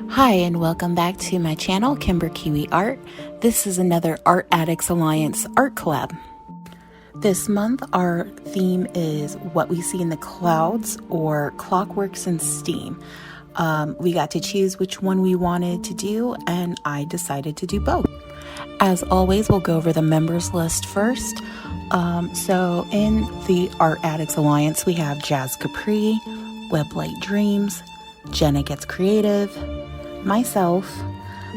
Hi and welcome back to my channel, Kimber Kiwi Art. This is another Art Addicts Alliance art collab. This month our theme is What We See in the Clouds, or Clockwork and Steam. We got to choose which one we wanted to do, and I decided to do both. As always, we'll go over the members list first. So in the Art Addicts Alliance, we have Jazz Capri, Weblight Dreams, Jenna Gets Creative, myself,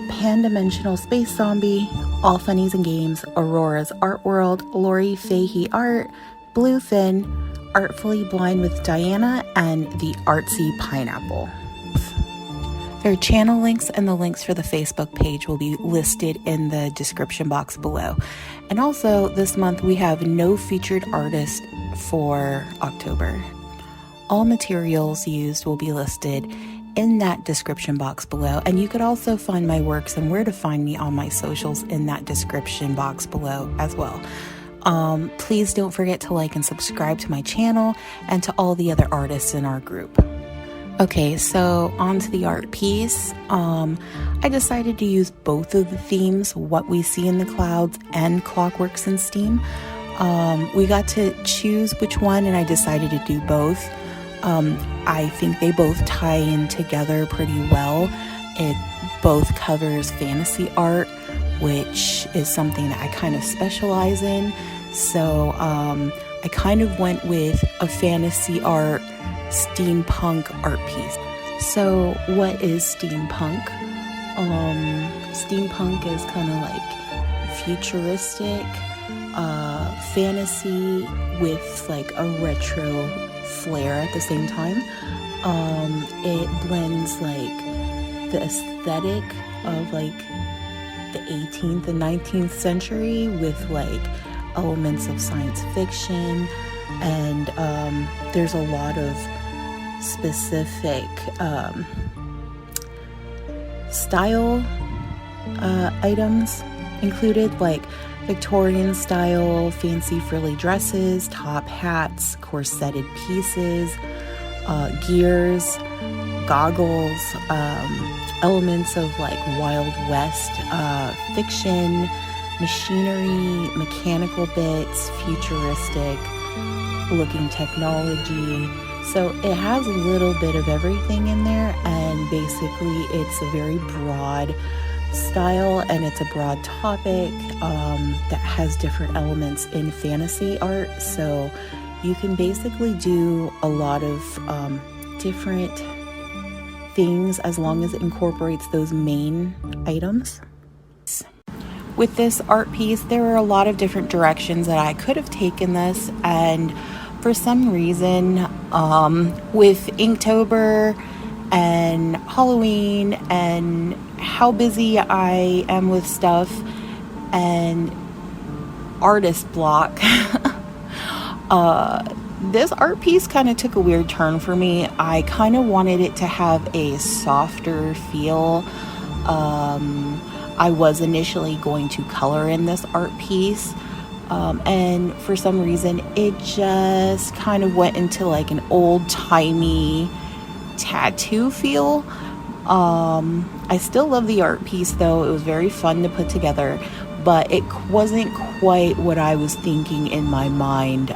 PandimensionalSpaceZombie, All Funnies and Games, Aurora's Art World, Lori Fahey Art, Bluefin, Artfully Blind with Diana, and the Artsy Pineapple. Their channel links and the links for the Facebook page will be listed in the description box below. And also this month we have no featured artist for October. All materials used will be listed in that description box below, and you could also find my works and where to find me on my socials in that description box below as well. Please don't forget to like and subscribe to my channel and to all the other artists in our group. Okay, so on to the art piece. I decided to use both of the themes, What We See in the Clouds and Clockwork and Steam. We got to choose which one, and I decided to do both. I think they both tie in together pretty well. It both covers fantasy art, which is something that I kind of specialize in. So I kind of went with a fantasy art steampunk art piece. So what is steampunk? Steampunk is kind of like futuristic fantasy with like a retro flair at the same time. It blends like the aesthetic of like the 18th and 19th century with like elements of science fiction, and there's a lot of specific style items included, like Victorian style fancy frilly dresses, top hats, corseted pieces, gears, goggles, elements of like Wild West fiction, machinery, mechanical bits, futuristic looking technology. So it has a little bit of everything in there, and basically it's a very broad style and it's a broad topic that has different elements in fantasy art. So you can basically do a lot of different things as long as it incorporates those main items. With this art piece, there were a lot of different directions that I could have taken this, and for some reason with Inktober and Halloween and how busy I am with stuff and artist block, this art piece kind of took a weird turn for me. I kind of wanted it to have a softer feel. I was initially going to color in this art piece, and for some reason it just kind of went into like an old-timey tattoo feel. I still love the art piece though. It was very fun to put together, but it wasn't quite what I was thinking in my mind.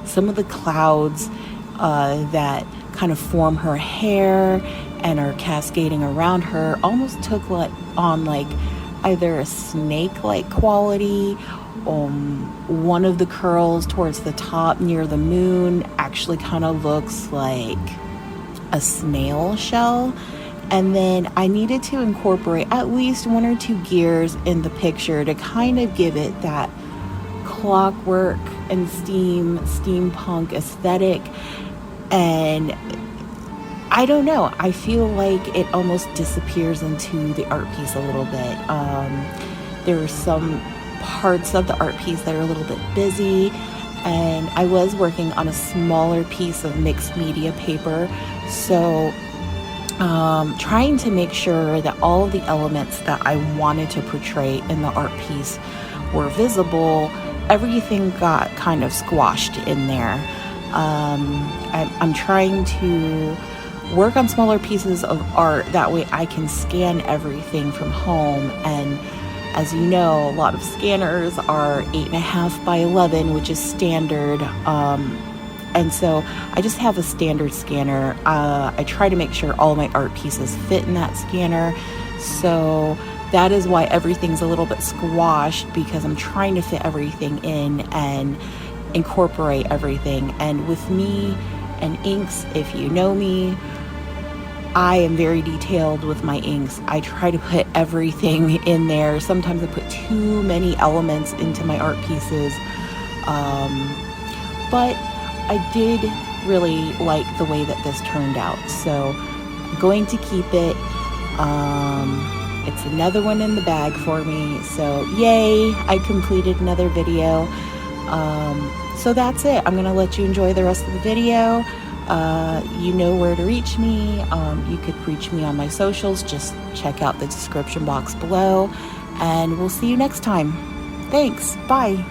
Some of the clouds that kind of form her hair and are cascading around her almost took on like either a snake-like quality. One of the curls towards the top near the moon actually kind of looks like a snail shell. And then I needed to incorporate at least one or two gears in the picture to kind of give it that clockwork and steampunk aesthetic. And I don't know, I feel like it almost disappears into the art piece a little bit. There are some parts of the art piece that are a little bit busy, and I was working on a smaller piece of mixed media paper, so trying to make sure that all of the elements that I wanted to portray in the art piece were visible. Everything got kind of squashed in there. I'm trying to work on smaller pieces of art. That way I can scan everything from home. And as you know, a lot of scanners are 8.5 by 11, which is standard. And so I just have a standard scanner. I try to make sure all my art pieces fit in that scanner. So that is why everything's a little bit squashed, because I'm trying to fit everything in and incorporate everything. And with me and inks, if you know me, I am very detailed with my inks. I try to put everything in there. Sometimes I put too many elements into my art pieces. But I did really like the way that this turned out. So I'm going to keep it. It's another one in the bag for me. So yay, I completed another video. So that's it. I'm going to let you enjoy the rest of the video. You know where to reach me. You could reach me on my socials. Just check out the description box below, and we'll see you next time. Thanks. Bye.